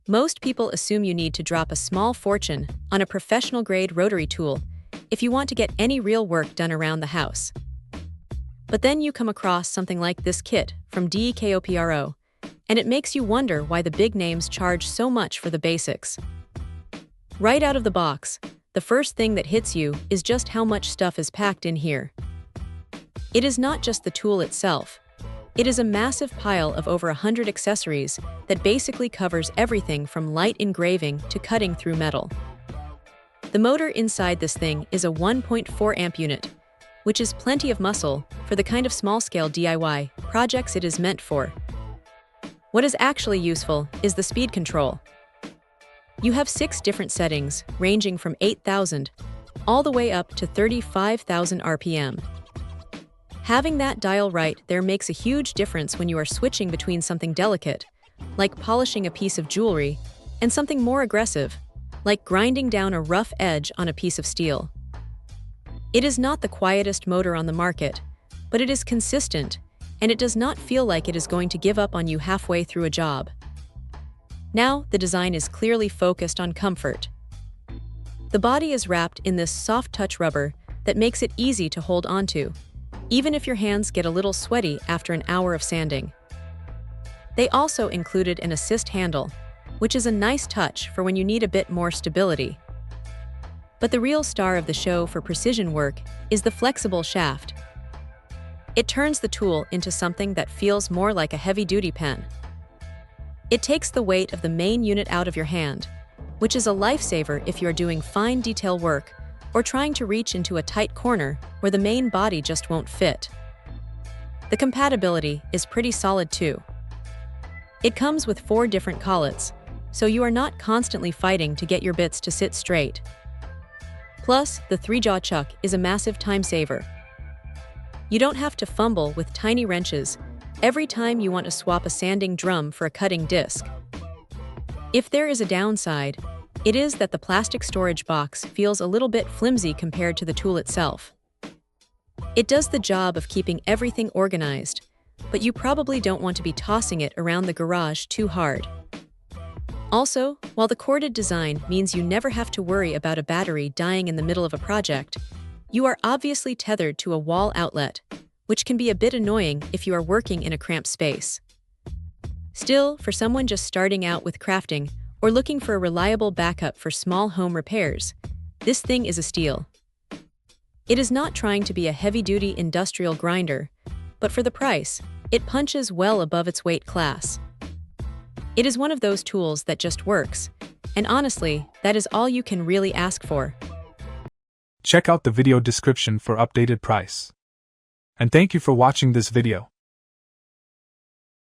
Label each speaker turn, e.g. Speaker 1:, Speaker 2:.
Speaker 1: Most people assume you need to drop a small fortune on a professional-grade rotary tool if you want to get any real work done around the house. But then you come across something like this kit from DEKOPRO, and it makes you wonder why the big names charge so much for the basics. Right out of the box, the first thing that hits you is just how much stuff is packed in here. It is not just the tool itself. It is a massive pile of over 100 accessories that basically covers everything from light engraving to cutting through metal. The motor inside this thing is a 1.4-amp unit, which is plenty of muscle for the kind of small-scale DIY projects it is meant for. What is actually useful is the speed control. You have 6 different settings, ranging from 8,000 all the way up to 35,000 RPM. Having that dial right there makes a huge difference when you are switching between something delicate, like polishing a piece of jewelry, and something more aggressive, like grinding down a rough edge on a piece of steel. It is not the quietest motor on the market, but it is consistent, and it does not feel like it is going to give up on you halfway through a job. Now, the design is clearly focused on comfort. The body is wrapped in this soft-touch rubber that makes it easy to hold onto, even if your hands get a little sweaty after an hour of sanding. They also included an assist handle, which is a nice touch for when you need a bit more stability. But the real star of the show for precision work is the flexible shaft. It turns the tool into something that feels more like a heavy-duty pen. It takes the weight of the main unit out of your hand, which is a lifesaver if you're doing fine detail work or trying to reach into a tight corner where the main body just won't fit. The compatibility is pretty solid too. It comes with 4 different collets, so you are not constantly fighting to get your bits to sit straight. Plus, the 3-jaw chuck is a massive time saver. You don't have to fumble with tiny wrenches every time you want to swap a sanding drum for a cutting disc. If there is a downside, it is that the plastic storage box feels a little bit flimsy compared to the tool itself. It does the job of keeping everything organized, but you probably don't want to be tossing it around the garage too hard. Also, while the corded design means you never have to worry about a battery dying in the middle of a project, you are obviously tethered to a wall outlet, which can be a bit annoying if you are working in a cramped space. Still, for someone just starting out with crafting or looking for a reliable backup for small home repairs, this thing is a steal. It is not trying to be a heavy-duty industrial grinder, but for the price, it punches well above its weight class. It is one of those tools that just works, and honestly, that is all you can really ask for.
Speaker 2: Check out the video description for updated price. And thank you for watching this video.